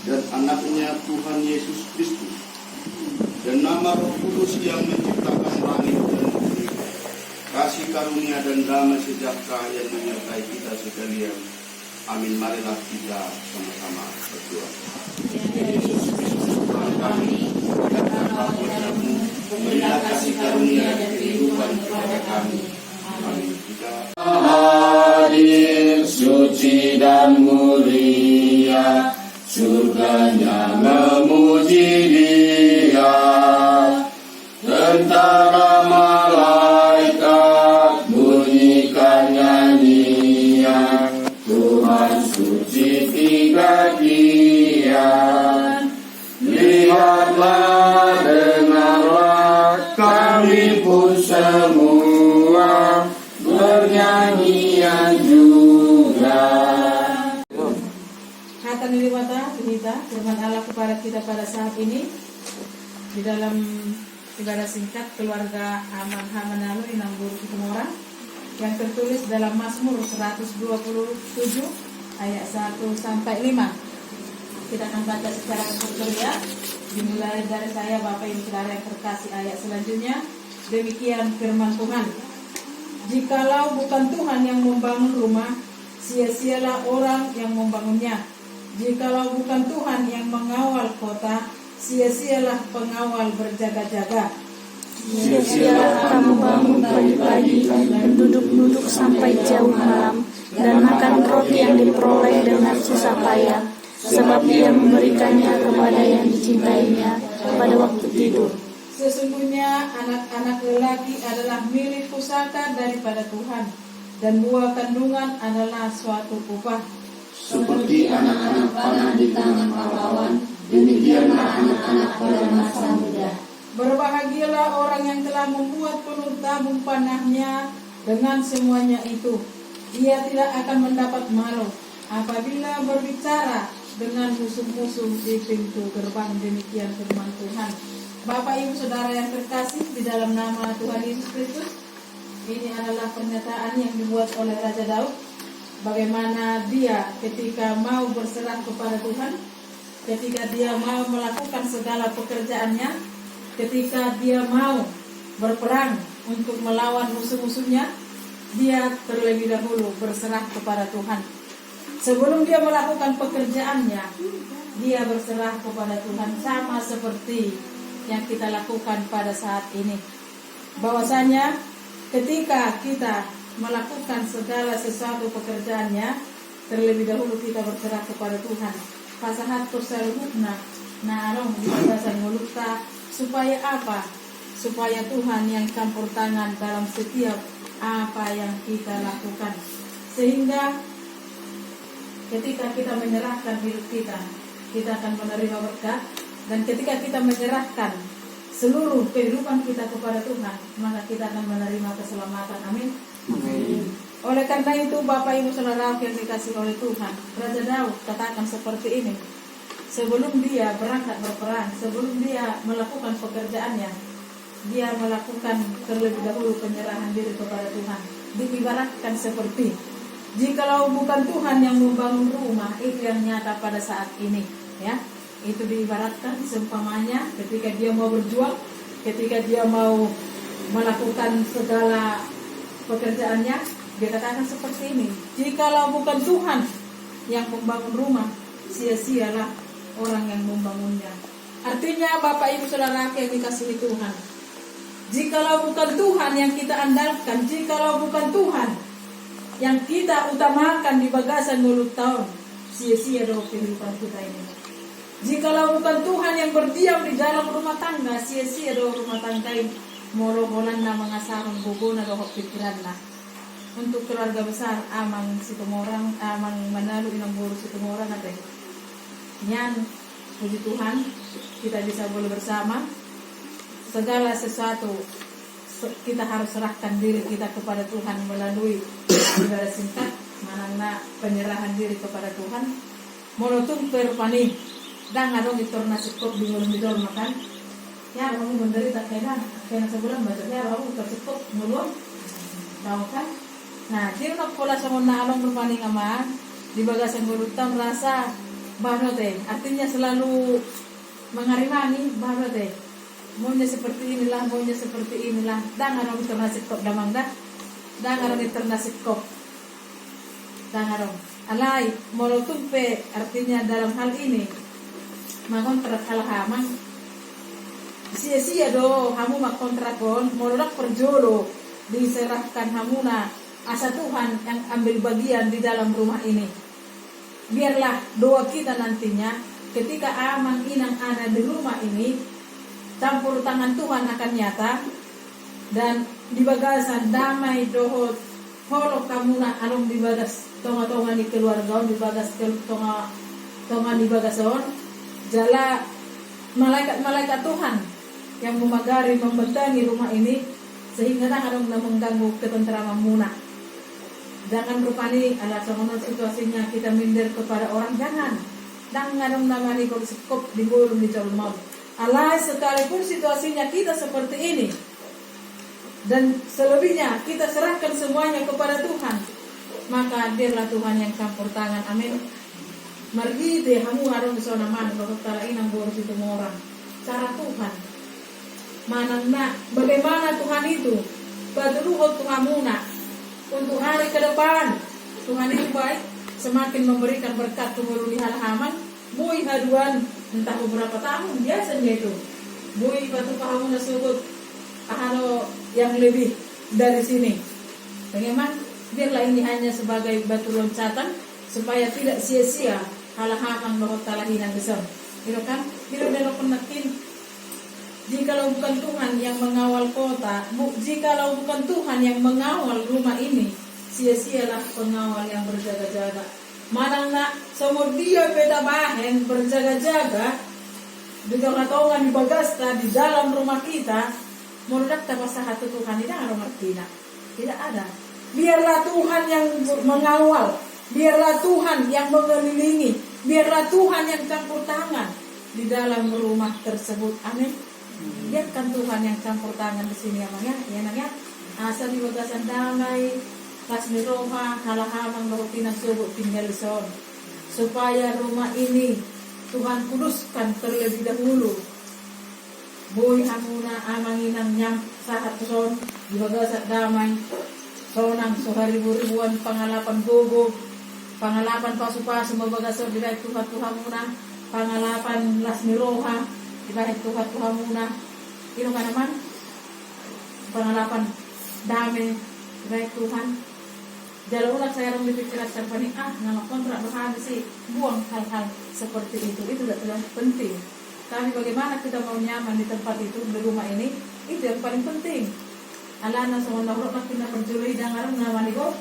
dan anaknya Tuhan Yesus Kristus, dan nama Roh Kudus yang menciptakan langit dan bumi, kasih karunia dan damai sejahtera yang menyertai kita sekalian. Amin. Marilah kita sama-sama berdoa. Ya Yesus Kristus Tuhan kami, dan tanpa kuasa-Mu, berilah kasih karunia dan kehidupan kepada kami. Amin. Kita hadir suci dan mulia, surganya memuji Dia, tentara malaikat bunyikan nyanyian, Tuhan suci tiga Dian. Lihatlah, dengarlah, kami pun semua bernyanyian juga. Kata niliwata kita firman Allah kepada kita pada saat ini di dalam ibadah singkat keluarga Aman Hamanalu Inang Guru Kutumora yang tertulis dalam Mazmur 127 ayat 1 sampai 5. Kita akan baca secara struktur ya. Dimulai dari saya, Bapak Ibu Saudara yang terkasih, ayat selanjutnya. Demikian firman Tuhan. Jikalau bukan Tuhan yang membangun rumah, sia-sialah orang yang membangunnya. Jikalau bukan Tuhan yang mengawal kota, sia-sialah pengawal berjaga-jaga. Sia-sialah kamu bangun pagi-pagi dan duduk-duduk sampai jauh malam, dan makan roti yang diperoleh dengan susah payah, sebab Dia memberikannya kepada yang dicintainya pada waktu tidur. Sesungguhnya anak-anak lelaki adalah milik pusaka daripada Tuhan, dan buah kandungan adalah suatu upah. Seperti anak-anak panah di tangan pahlawan, demikianlah anak-anak pada masa muda. Berbahagialah orang yang telah membuat penuh tabung panahnya dengan semuanya itu. Ia tidak akan mendapat malu apabila berbicara dengan musuh-musuh di pintu gerbang. Demikian firman Tuhan. Bapak Ibu Saudara yang terkasih di dalam nama Tuhan Yesus Kristus, ini adalah pernyataan yang dibuat oleh Raja Daud, bagaimana dia ketika mau berserah kepada Tuhan, ketika dia mau melakukan segala pekerjaannya, ketika dia mau berperang untuk melawan musuh-musuhnya, dia terlebih dahulu berserah kepada Tuhan. Sebelum dia melakukan pekerjaannya, dia berserah kepada Tuhan, sama seperti yang kita lakukan pada saat ini. Bahwasanya ketika kita melakukan segala sesuatu pekerjaannya, terlebih dahulu kita berserah kepada Tuhan. Pasahat persaluhna narong di bahasa mulukta, supaya apa? Supaya Tuhan yang campur tangan dalam setiap apa yang kita lakukan. Sehingga ketika kita menyerahkan hidup kita, kita akan menerima berkat. Dan ketika kita menyerahkan seluruh kehidupan kita kepada Tuhan, maka kita akan menerima keselamatan. Amin. Amin. Oleh karena itu, Bapak Ibu Saudara yang dikasihi oleh Tuhan, Raja Daud katakan seperti ini. Sebelum dia berangkat berperang, sebelum dia melakukan pekerjaannya, dia melakukan terlebih dahulu penyerahan diri kepada Tuhan. Diibaratkan seperti, jikalau bukan Tuhan yang membangun rumah, itu yang nyata pada saat ini, ya. Itu diibaratkan seumpamanya ketika dia mau berjuang, ketika dia mau melakukan segala pekerjaannya, dia katakan seperti ini. Jikalau bukan Tuhan yang membangun rumah, sia-sialah orang yang membangunnya. Artinya Bapak Ibu Saudara yang dikasihi Tuhan, jikalau bukan Tuhan yang kita andalkan, jikalau bukan Tuhan yang kita utamakan di bagasan mulut tahun, sia-sia dong kehidupan kita ini. Jikalau bukan Tuhan yang berdiam di dalam rumah tangga, sia-sia dong rumah tangga ini. Molo-molan na mga sarong bugo na dohok pikiran na. Untuk keluarga besar Amang Situmorang, Amang Manalu Inang Guru Situmorang natin. Yan, puji Tuhan, kita bisa boleh bersama. Segala sesuatu kita harus serahkan diri kita kepada Tuhan melalui ibadah singkat, manana penyerahan diri kepada Tuhan. Monotum perpani. Dan ngadong itorna sikop bingung-bingung makan. Ya, kamu menderita kena sebulan bacanya kamu tersikop ngulung. Tahu kan? Nah, sino nak pula sa mga naalong berpaning ama di bagasan gulutan rasa bahrote, artinya selalu mengarimani bahrote. Maunya seperti inilah, maunya seperti inilah. Dangarong ternasib kop damang dah. Dangarong ternasib kop. Dangarong. Alai molotumpe artinya dalam hal ini mengontrak halaman. Sia-sia do hamu makontrak kon molak perjolo diserahkan hamuna asa Tuhan yang ambil bagian di dalam rumah ini. Biarlah doa kita nantinya ketika amang inang ada di rumah ini, campur tangan Tuhan akan nyata dan di bagasan damai dohot holok kamuna along di bagas tonga-tonga di keluarga di bagas tonga di bagason jala malaikat Tuhan yang memagari membentangi rumah ini sehingga tak ada mengganggu ketentraman muna. Jangan rupani ala songono situasinya kita minder kepada orang, jangan dong namani kok sekop di burung di colmau. Alai sekalipun situasinya kita seperti ini dan selebihnya kita serahkan semuanya kepada Tuhan, maka biarlah Tuhan yang campur tangan. Amin. Margi deh hamu harus disona man bahwa tala inang boros itu orang cara Tuhan mana nak bagaimana Tuhan itu baduluhot Tuhan muna untuk hari ke depan. Tuhan itu baik, semakin memberikan berkat tumurun di halaman bui haduan entah beberapa tahun biasanya itu bui batu kamu nasubut halo yang lebih dari sini. Bagaimana biarlah ini hanya sebagai batu loncatan supaya tidak sia-sia halaman bahwa talahinan besar. Itu kan bila penakin jikalau bukan Tuhan yang mengawal kota, jikalau bukan Tuhan yang mengawal rumah ini, sia-sialah pengawal yang berjaga-jaga. Manang nak semua dia beda bahen berjaga-jaga di tengah-tengah di bagasta di dalam rumah kita, menurut pasal satu Tuhan tidak ada martina, tidak ada. Biarlah Tuhan yang mengawal, biarlah Tuhan yang mengelilingi, biarlah Tuhan yang campur tangan di dalam rumah tersebut. Amin. Biarkan Tuhan yang campur tangan di sini ya nanya. Asal di bagasan damai, kasmi roha, halahamang bahutina subuk tinggal di son. Supaya rumah ini Tuhan kuduskan terlebih dahulu. Boy hamuna amanginang nyam sahat son di bagasan damai. Sonang soharibu-ribuan pangalapan gogo, pangalapan pasu-pasu mabagasan dirai Tuhan muna, pangalapan lasmi roha dirai Tuhan muna. Ino ka naman pangalapan dami dirai Tuhan. Jalo ulang saya orang dipikiran serpani nama kontrak berhari sih buang hal-hal seperti itu tidak penting. Tapi bagaimana kita mau nyaman di tempat itu di rumah ini itu yang paling penting. Alana sama nahrok nak kita berjuli dangarong nama niko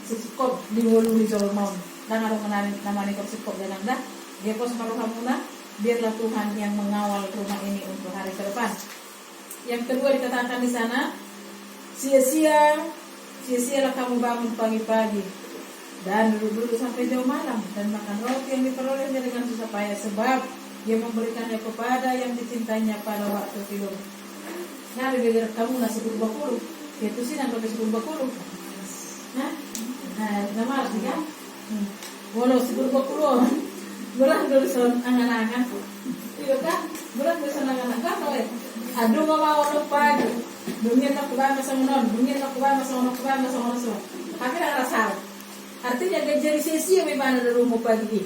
sikop di wolu di Jawa mau dangarong nama niko sikop dan anda dia pos maruha muna biarlah Tuhan yang mengawal rumah ini untuk hari ke depan. Yang kedua dikatakan di sana sia-sialah kamu bangun pagi-pagi dan duduk sampai jauh malam dan makan roti yang diperoleh dengan susah payah sebab dia memberikannya kepada yang dicintainya pada waktu tidur. Nah, bibir kamu nasi berbakulu, itu sih nang nasi berbakulu. Nah, nama sih kan? Walau si berbakulu, berat dari son angan-angan. Iya kan? Berat dari son angan-angan kan? Aduh nggak mau orang pagi, dunia tak kubah masa menon, dunia tak kubah masa menon. Tapi tak rasa. Artinya dia jadi sia-sia bagaimana dari rumah pagi.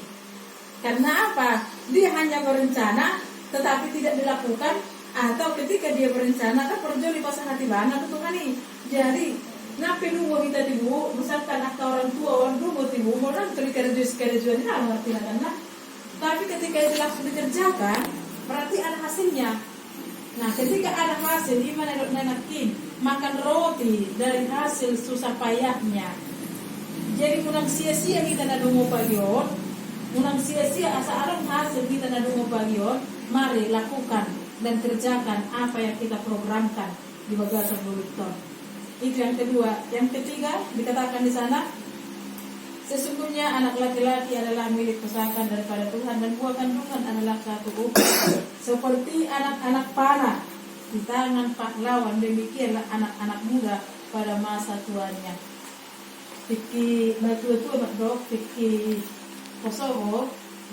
Karena apa? Dia hanya berencana, tetapi tidak dilakukan. Atau ketika dia berencana kan perjoli pasang hati bana ke Tuhan ini. Jadi nape nunggu kita tibu, misalkan akta orang tua orang dulu tibu, orang tuh kerja ini ngerti karena. Tapi ketika itu langsung dikerjakan, berarti ada hasilnya. Nah, ketika ada hasil, gimana nenakin makan roti dari hasil susah payahnya. Jadi munang sia-sia kita nadungo pagion, munang sia-sia asa alam hasil kita nadungo pagion, mari lakukan dan kerjakan apa yang kita programkan di bagasan mulut. Itu yang kedua. Yang ketiga dikatakan di sana, sesungguhnya anak laki-laki adalah milik pusaka daripada Tuhan dan buah kandungan adalah satu upah. Seperti anak-anak panah di tangan pahlawan, demikianlah anak-anak muda pada masa tuanya. Piki batu-batu makdok, piki Kosovo,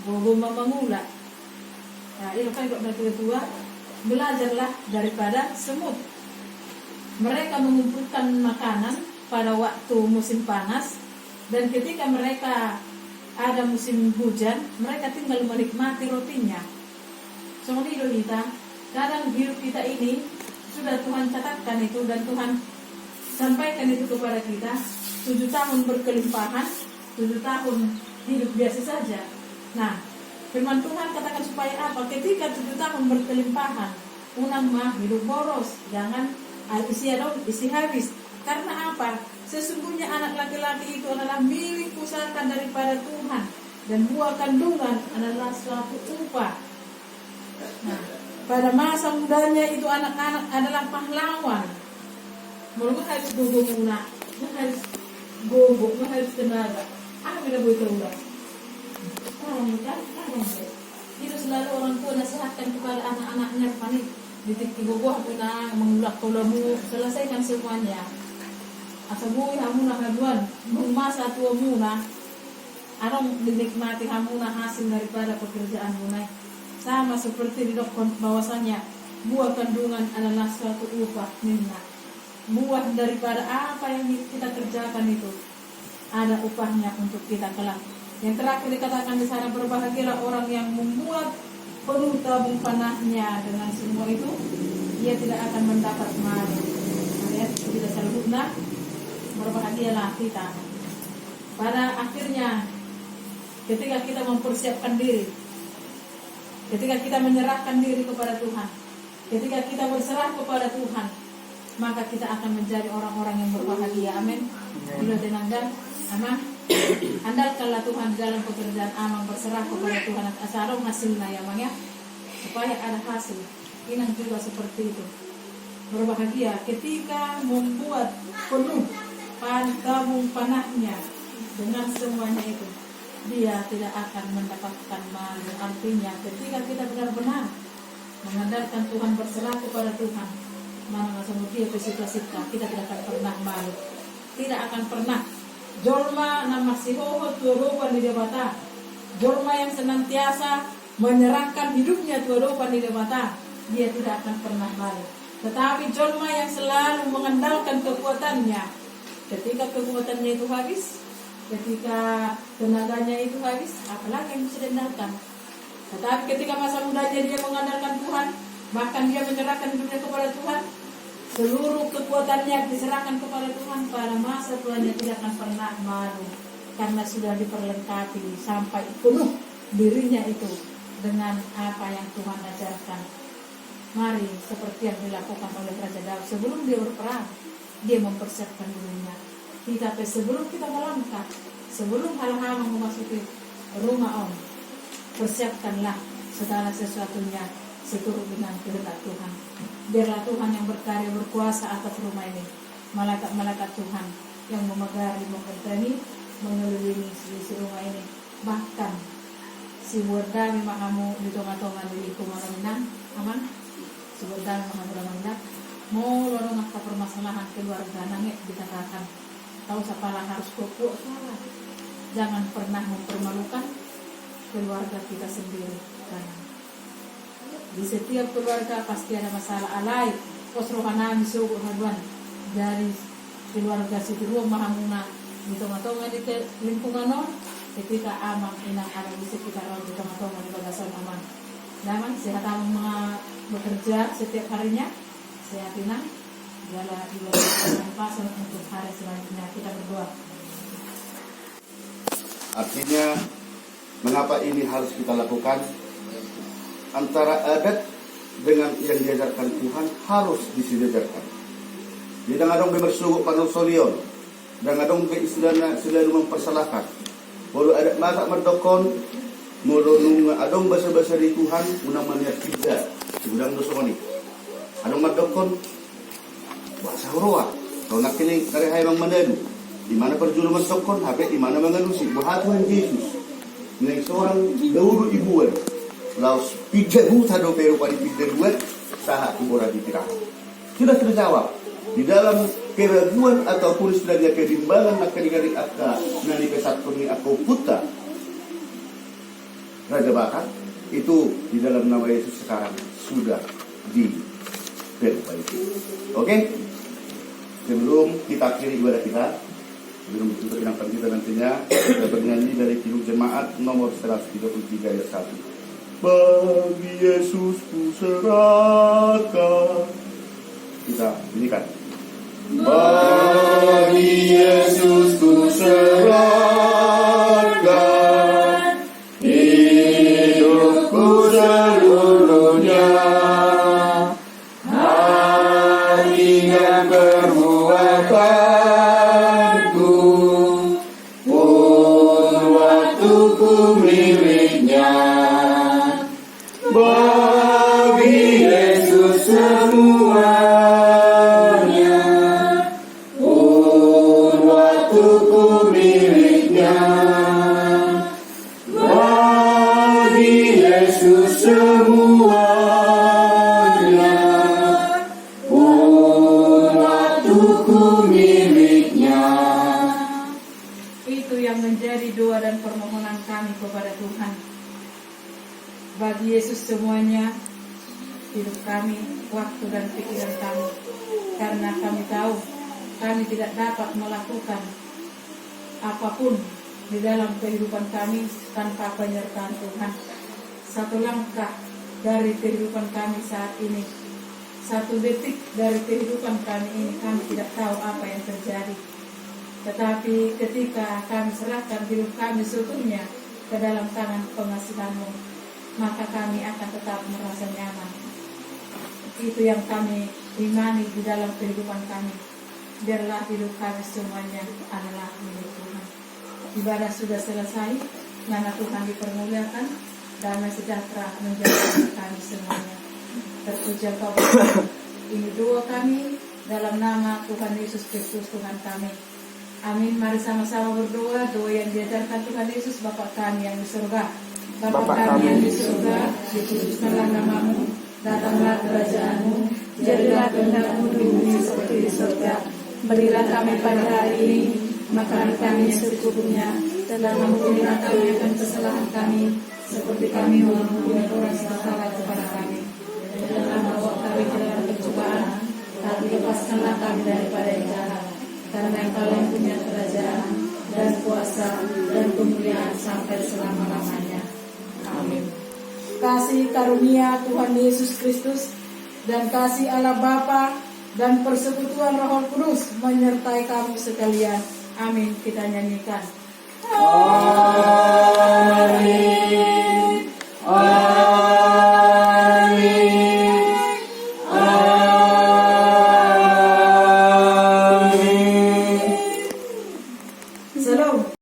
gomba mangula. Nah, ini kan kok tua, belajarlah daripada semut. Mereka mengumpulkan makanan pada waktu musim panas, dan ketika mereka ada musim hujan, mereka tinggal menikmati rotinya. Seperti itu kita, kadang hidup kita ini sudah Tuhan catatkan itu, dan Tuhan sampaikan itu kepada kita. 7 tahun berkelimpahan, 7 tahun hidup biasa saja. Nah, firman Tuhan katakan supaya apa? Ketika 7 tahun berkelimpahan, unang mah hidup boros, jangan isi habis. Karena apa? Sesungguhnya anak laki-laki itu adalah milik pusaka daripada Tuhan, dan buah kandungan adalah suatu upah. Nah, pada masa mudanya itu anak-anak adalah pahlawan. Mereka harus guna, harus gobok, harus tenaga. Apa yang boleh tahu? Itu selalu orang tua nasihatkan kepada anak-anaknya, panik ditik ibu-ibu na mengulak tolamu, selesaikan semuanya. Asabuhi hamuna haduan, masa tua muna, arong dinikmati hamuna hasil daripada pekerjaan muna. Sama seperti di dokon bahwasanya buah kandungan adalah suatu upah minna. Buah daripada apa yang kita kerjakan itu ada upahnya untuk kita kelak. Yang terakhir dikatakan di sana, berbahagialah orang yang membuat penuh tabung panahnya. Dengan semua itu ia tidak akan mendapat malu. Lihat kita selanjutnya, berbahagialah kita. Pada akhirnya ketika kita mempersiapkan diri, ketika kita menyerahkan diri kepada Tuhan, ketika kita berserah kepada Tuhan, maka kita akan menjadi orang-orang yang berbahagia. Amin. Bila denangkan, aman. Andalkanlah Tuhan dalam pekerjaan amang, berserah kepada Tuhan asarong hasilnya ya mang ya, supaya ada hasil. Inang juga seperti itu. Berbahagia ketika membuat penuh tabung panahnya. Dengan semuanya itu dia tidak akan mendapatkan malu. Artinya ketika kita benar-benar mengandalkan Tuhan, berserah kepada Tuhan, mana semuanya situasi kita tidak akan pernah malu, tidak akan pernah. Jolma nama sihoho tuadopan di debata, jolma yang senantiasa menyerahkan hidupnya tuadopan di debata, dia tidak akan pernah malu. Tetapi jolma yang selalu mengandalkan kekuatannya, ketika kekuatannya itu habis, ketika tenaganya itu habis, apalagi yang bisa diandalkan. Tetapi ketika masa mudanya dia mengandalkan Tuhan, bahkan dia menyerahkan hidupnya kepada Tuhan, seluruh kekuatannya diserahkan kepada Tuhan, pada masa tuanya tidak akan pernah malu, karena sudah diperlengkapi sampai penuh dirinya itu dengan apa yang Tuhan ajarkan. Mari seperti yang dilakukan oleh Raja Daud sebelum dia berperang, dia mempersiapkan dirinya. Tapi sebelum kita melangkah, sebelum hal-hal memasuki rumah om, persiapkanlah segala sesuatunya seturut dengan kehendak Tuhan. Biarlah Tuhan yang berkarya berkuasa atas rumah ini. Malaikat-malaikat Tuhan yang memegari, mempertani, mengelilingi seluruh rumah ini. Bahkan si wardami mahamu di tonga-tonga di lingkungan minang, aman. Si wardami mahamu ramanda, mau lorong akta permasalahan keluarga nangit dikatakan. Tahu siapalah harus kuat salah. Jangan pernah mempermalukan keluarga kita sendiri. Di setiap keluarga pasti ada masalah alai. Posrohana misugo haduan dari keluarga si ruang mahamuna di tonga-tonga di lingkungan non. Ketika amang inang ada di sekitar di tonga-tonga di bagasan aman. Daman sehat amang mga bekerja setiap harinya. Sehat inang. Jala di bagasan pasal untuk hari selanjutnya kita berdoa. Artinya mengapa ini harus kita lakukan? Antara adat dengan yang diajarkan Tuhan harus disejajarkan. Jadi adong bersuguk panusolion, dan adong be istilahnya selalu mempersalahkan. Walau adat mata merdokon, mulunung adong bahasa-bahasa di Tuhan, unang maniat tidak, udang dosoni. Adong merdokon, bahasa Horoa. Kalau nak kini dari hayang menelu, di mana perjuluman dokon, habis di mana mengalusi, buat Tuhan Yesus. Ini seorang Daud ibuan. Laos pidaru tado pero pari pidaruan saha kubora dipirah. Sudah terjawab di dalam keraguan ataupun istilahnya kerimbangan maka dikari akka nani pesat kuni aku puta. raja bakat itu di dalam nama Yesus sekarang sudah diperbaiki. Oke? Sebelum kita akhiri ibadah kita, sebelum kita ingatkan kita nantinya, kita bernyanyi dari Kidung Jemaat nomor 133 ayat 1. Bagi Yesus ku serahkan. Kita nyanyikan. Bagi Yesus ku serahkan hidupku seluruhnya, hati dan perbuatanku pun waktuku miliknya. Bagi Yesus semuanya, pun waktuku miliknya. Bagi Yesus semuanya, pun waktuku miliknya. Itu yang menjadi doa dan permohonan kami kepada Tuhan. Bagi Yesus semuanya, hidup kami, waktu dan pikiran kami. Karena kami tahu kami tidak dapat melakukan apapun di dalam kehidupan kami tanpa penyertaan Tuhan. Satu langkah dari kehidupan kami saat ini, satu detik dari kehidupan kami ini, kami tidak tahu apa yang terjadi. Tetapi ketika kami serahkan hidup kami seutuhnya ke dalam tangan pengasihan-Mu, maka kami akan tetap merasa nyaman. Itu yang kami imani di dalam kehidupan kami. Biarlah hidup kami semuanya adalah milik Tuhan. Ibadah sudah selesai, nama Tuhan dipermuliakan, damai sejahtera menjadi kami semuanya. Terpuji Engkau Bapa. Ini doa kami dalam nama Tuhan Yesus Kristus Tuhan kami. Amin. Mari sama-sama berdoa doa yang diajarkan Tuhan Yesus, Bapa kami yang di surga. Bapa kami yang di surga, dikuduskanlah nama-Mu, datanglah kerajaan-Mu, jadilah kehendak-Mu di bumi seperti di surga. Berilah kami pada hari ini makanan kami yang secukupnya, dan ampunilah kami akan kesalahan kami, seperti kami mengampuni orang yang salah kepada kami. Dan janganlah bawa kami ke dalam pencobaan, tapi lepaskanlah kami daripada yang jahat. Karena Engkau yang punya kerajaan dan kuasa dan kemuliaan sampai selama-lamanya. Amin. Kasih karunia Tuhan Yesus Kristus dan kasih Allah Bapa dan persekutuan Roh Kudus menyertai kamu sekalian. Amin. Kita nyanyikan. Amin.